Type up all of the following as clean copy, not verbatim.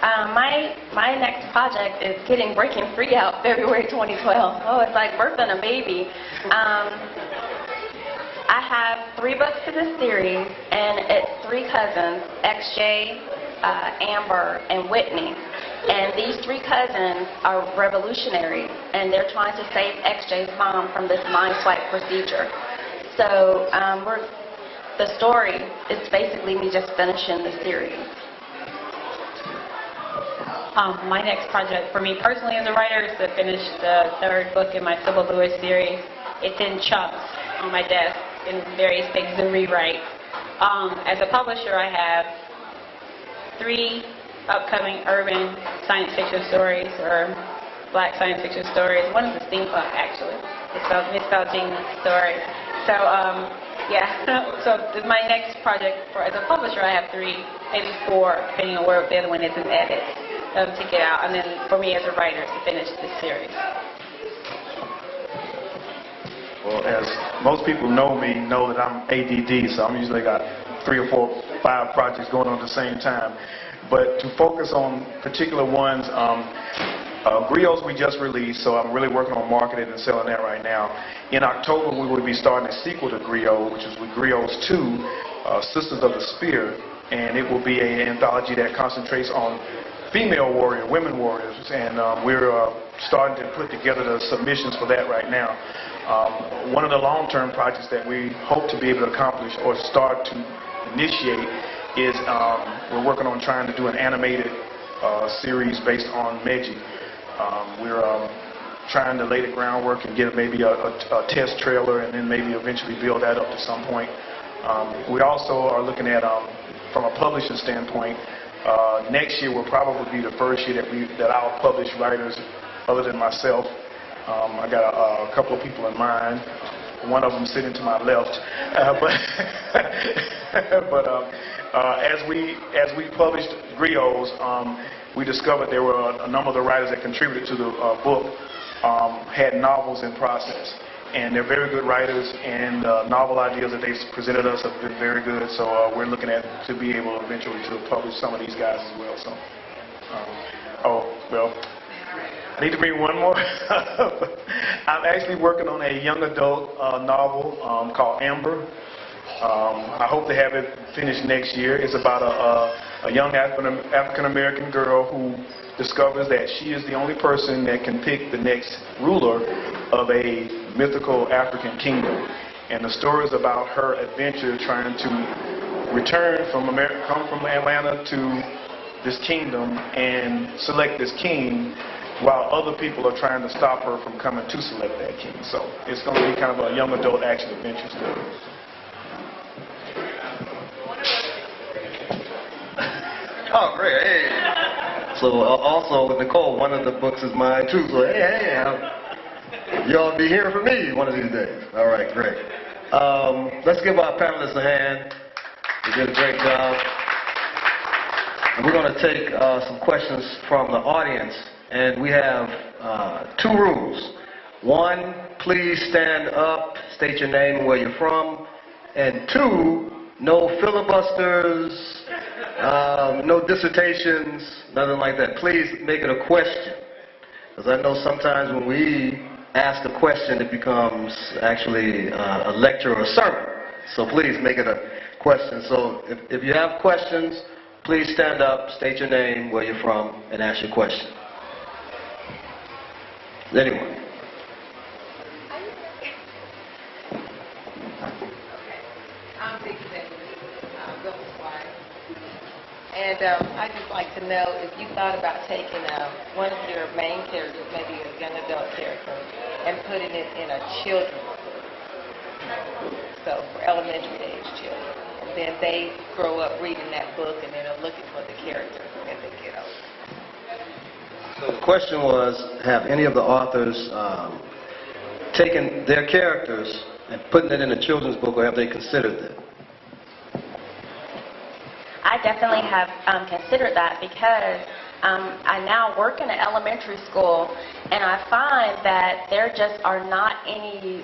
My next project is getting Breaking Free out February 2012. Oh, it's like birthing a baby. I have 3 books to this series, and it's 3 cousins, XJ, Amber, and Whitney. And these 3 cousins are revolutionaries, and they're trying to save XJ's mom from this mind swipe procedure. So the story is basically me just finishing the series. My next project for me personally as a writer is to finish the 3rd book in my Sybil Lewis series. It's in chunks on my desk in various stages of rewrite. As a publisher, I have 3 upcoming urban science fiction stories, or black science fiction stories. One is a steampunk, actually. It's a Miss Jean's story. So, yeah. So my next project, as a publisher, I have 3, maybe 4, depending on where the other one is in edit, to get out. And then for me as a writer, to finish this series. Well, as most people know me, know that I'm ADD, so I'm usually got 3 or 4, 5 projects going on at the same time. But to focus on particular ones, Griots we just released, so I'm really working on marketing and selling that right now. In October, we will be starting a sequel to Griot, which is with Griots 2, Sisters of the Spear, and it will be an anthology that concentrates on female warriors, women warriors, and we're starting to put together the submissions for that right now. One of the long-term projects that we hope to be able to accomplish or start to initiate is we're working on trying to do an animated series based on Meiji. We're trying to lay the groundwork and get maybe a test trailer, and then maybe eventually build that up to some point. We also are looking at, from a publishing standpoint, next year will probably be the first year that I'll publish writers other than myself. I got a couple of people in mind. One of them sitting to my left, as we published Griots, we discovered there were a number of the writers that contributed to the book had novels in process, and they're very good writers, and novel ideas that they presented us have been very good. So we're looking at to be able eventually to publish some of these guys as well. So, I need to bring one more. I'm actually working on a young adult novel called Amber. I hope to have it finished next year. It's about a young African-American girl who discovers that she is the only person that can pick the next ruler of a mythical African kingdom. And the story is about her adventure trying to return from America, come from Atlanta to this kingdom and select this king, while other people are trying to stop her from coming to select that king. So it's going to be kind of a young adult action adventure story. Oh, great. Hey. So also, Nicole, one of the books is mine too. So hey, y'all be hearing from me one of these days. All right, great. Let's give our panelists a hand. They did a great job. And we're going to take some questions from the audience. And we have 2 rules. 1, please stand up, state your name and where you're from. And 2, no filibusters, no dissertations, nothing like that. Please make it a question. Because I know sometimes when we ask a question, it becomes actually a lecture or a sermon. So please make it a question. So if you have questions, please stand up, state your name, where you're from, and ask your question. Anyone? And I'd just like to know if you thought about taking one of your main characters, maybe a young adult character, and putting it in a children's book. So for elementary age children. And then they grow up reading that book and then are looking for the character as they get older. So the question was, have any of the authors taken their characters and putting it in a children's book, or have they considered that? I definitely have considered that, because I now work in an elementary school, and I find that there just are not any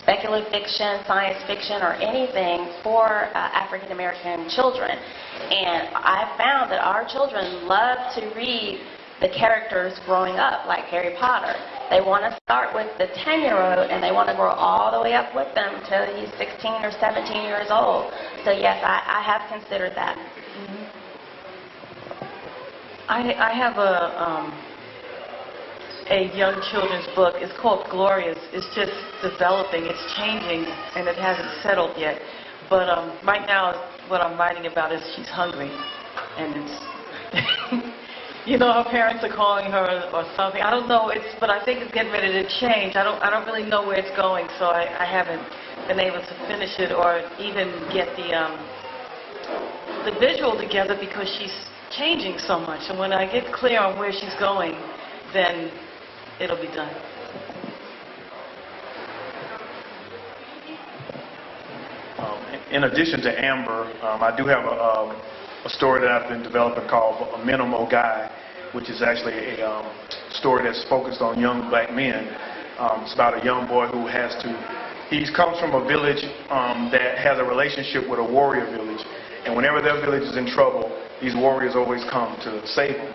speculative fiction, science fiction, or anything for African American children. And I found that our children love to read the characters growing up, like Harry Potter. They want to start with the 10-year-old, and they want to grow all the way up with them until he's 16 or 17 years old. So yes, I have considered that. I have a young children's book. It's called Glorious. It's just developing. It's changing, and it hasn't settled yet. But right now, what I'm writing about is she's hungry, and it's you know, her parents are calling her or something. I don't know. But I think it's getting ready to change. I don't really know where it's going, so I haven't been able to finish it or even get the visual together because she's changing so much. And when I get clear on where she's going, then it'll be done. In addition to Amber, I do have a story that I've been developing called A Minimal Guy, which is actually a story that's focused on young black men. It's about a young boy who he comes from a village that has a relationship with a warrior village. And whenever their village is in trouble, these warriors always come to save them.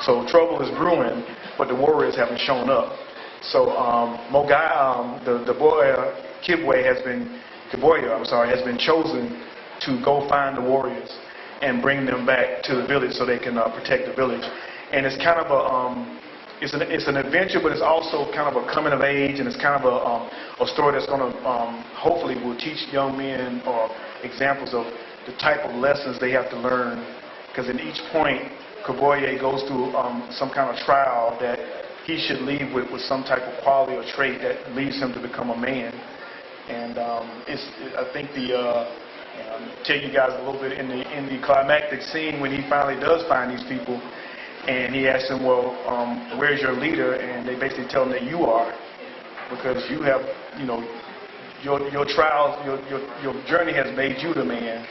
So trouble is brewing, but the warriors haven't shown up. So Mogai, the boy, Kibwe has been chosen to go find the warriors and bring them back to the village so they can protect the village. And it's kind of it's an adventure, but it's also kind of a coming of age, and it's kind of a story that's going to hopefully will teach young men or examples of the type of lessons they have to learn. Because in each point, Kaboye goes through some kind of trial that he should leave with some type of quality or trait that leads him to become a man. And I think tell you guys a little bit in the climactic scene when he finally does find these people, and he asks them, well, where's your leader? And they basically tell him that you are, because you have, your trials, your journey has made you the man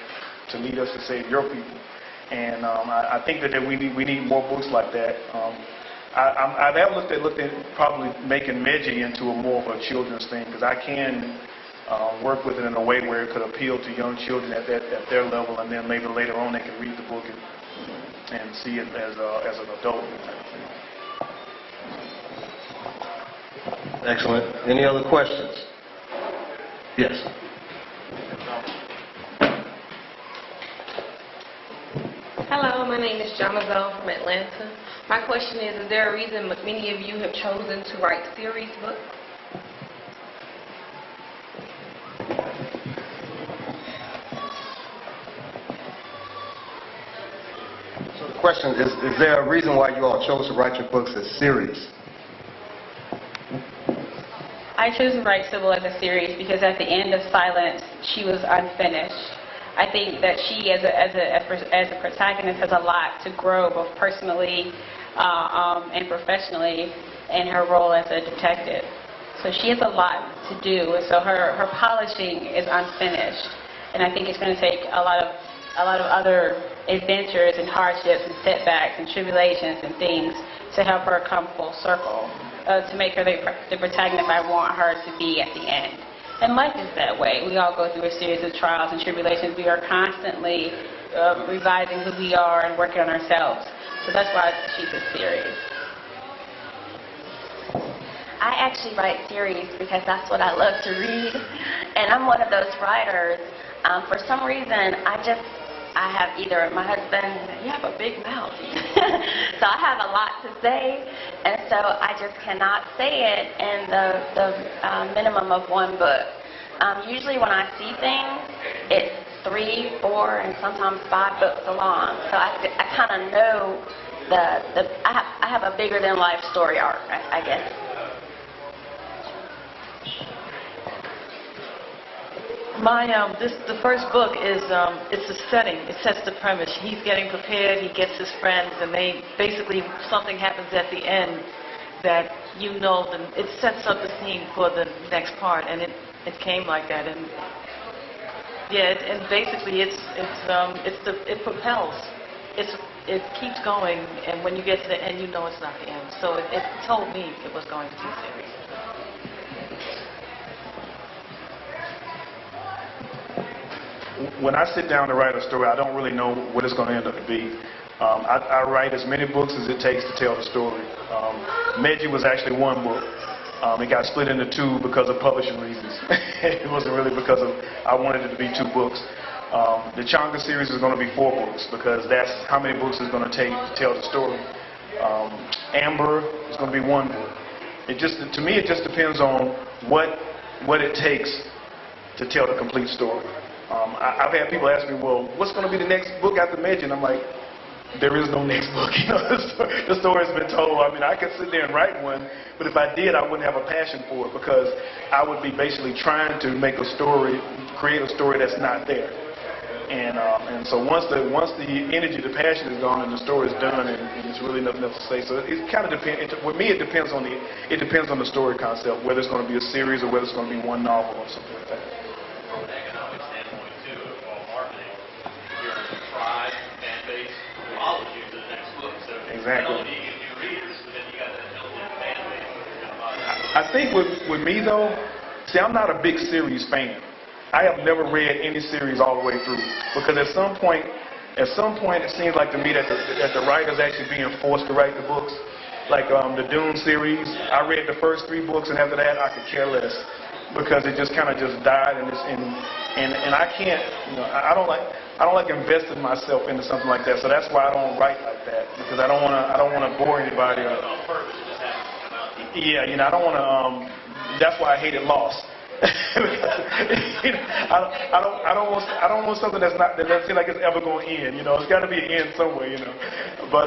to lead us to save your people. And I think that we need more books like that. I've looked at probably making Meji into more of a children's thing, because I can work with it in a way where it could appeal to young children at their level, and then maybe later on they can read the book and see it as an adult. Excellent. Any other questions? Yes. Hello, my name is Jamazelle from Atlanta. My question is there a reason many of you have chosen to write series books? So the question is there a reason why you all chose to write your books as series? I chose to write Sybil as a series because at the end of Silence, she was unfinished. I think that she, as a protagonist, has a lot to grow, both personally and professionally, in her role as a detective. So she has a lot to do. So her polishing is unfinished, and I think it's going to take a lot of other adventures and hardships and setbacks and tribulations and things to help her come full circle, to make her the protagonist I want her to be at the end. And life is that way. We all go through a series of trials and tribulations. We are constantly revising who we are and working on ourselves. So that's why she's a series. I actually write series because that's what I love to read. And I'm one of those writers. For some reason, I have either my husband, you have a big mouth. So I have a lot to say, and so I just cannot say it in the minimum of one book. Usually when I see things, it's 3, 4, and sometimes 5 books along. So I kind of know I have a bigger than life story arc, I guess. The first book is it's a setting. It sets the premise. He's getting prepared. He gets his friends, and something happens at the end that it sets up the scene for the next part, and it came like that. And yeah, and basically it propels. It keeps going, and when you get to the end, you know it's not the end. So it told me it was going to be a series. when I sit down to write a story, I don't really know what it's going to end up to be. I write as many books as it takes to tell the story. Meji was actually one book. It got split into two because of publishing reasons. It wasn't really because of I wanted it to be 2 books. The Changa series is going to be 4 books because that's how many books it's going to take to tell the story. Amber is going to be 1 book. To me, it just depends on what it takes to tell the complete story. I've had people ask me, well, what's going to be the next book after Meji? And I'm like, there is no next book. You know, the story's been told. I mean, I could sit there and write one, but if I did, I wouldn't have a passion for it because I would be basically trying to make a story, create a story that's not there. And so once the energy, the passion is gone, and the story is done, and there's really nothing else to say. So it kind of depends. With me, it depends on the story concept, whether it's going to be a series or whether it's going to be 1 novel or something like that. From an economic standpoint, too, of all marketing, your tribe, fan base follows you to the next book. So exactly. Not only do you get new readers, but then you got that built-in fan base. I think with me though, see, I'm not a big series fan. I have never read any series all the way through because at some point it seems like to me that the writer's actually being forced to write the books. Like the Dune series, I read the first 3 books, and after that I could care less because it just kind of just died, and I can't, you know, I don't like investing myself into something like that. So that's why I don't write like that because I don't want to bore anybody. Yeah, you know, I don't want to. That's why I hated Lost. You know, I don't want something that doesn't seem like it's ever going to end. You know, it's got to be an end somewhere. You know, but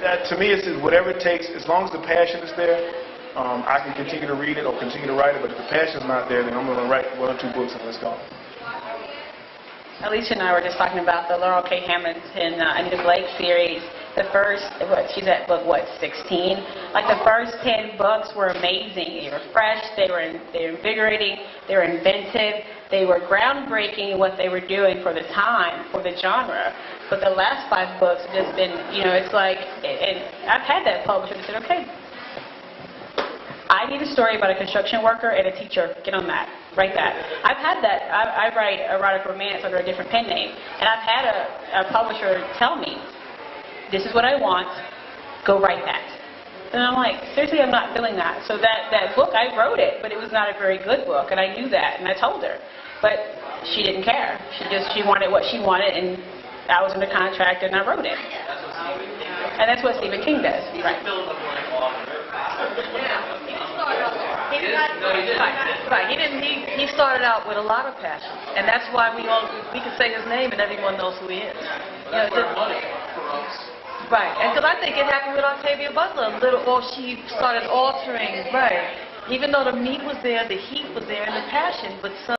that, to me, it's just whatever it takes. As long as the passion is there, I can continue to read it or continue to write it. But if the passion's not there, then I'm going to write 1 or 2 books and let's go. Alicia and I were just talking about the Laurel K. Hamilton Anita Blake series. The first, she's at book, 16? Like the first 10 books were amazing. They were fresh, they were invigorating, they were inventive, they were groundbreaking in what they were doing for the time, for the genre. But the last 5 books have just been, you know, it's like, and I've had that publisher that said, okay, I need a story about a construction worker and a teacher. Get on that. Write that. I've had that. I write erotic romance under a different pen name. And I've had a publisher tell me, this is what I want. Go write that. And I'm like, seriously, I'm not feeling that. So that book, I wrote it, but it was not a very good book. And I knew that, and I told her. But she didn't care. She wanted what she wanted, and I was under contract, and I wrote it. And that's what Stephen King does. Right. He started out with a lot of passion, and that's why we can say his name and everyone knows who he is. You know, right, and because I think it happened with Octavia Butler. She started altering. Right, even though the meat was there, the heat was there, and the passion, but some.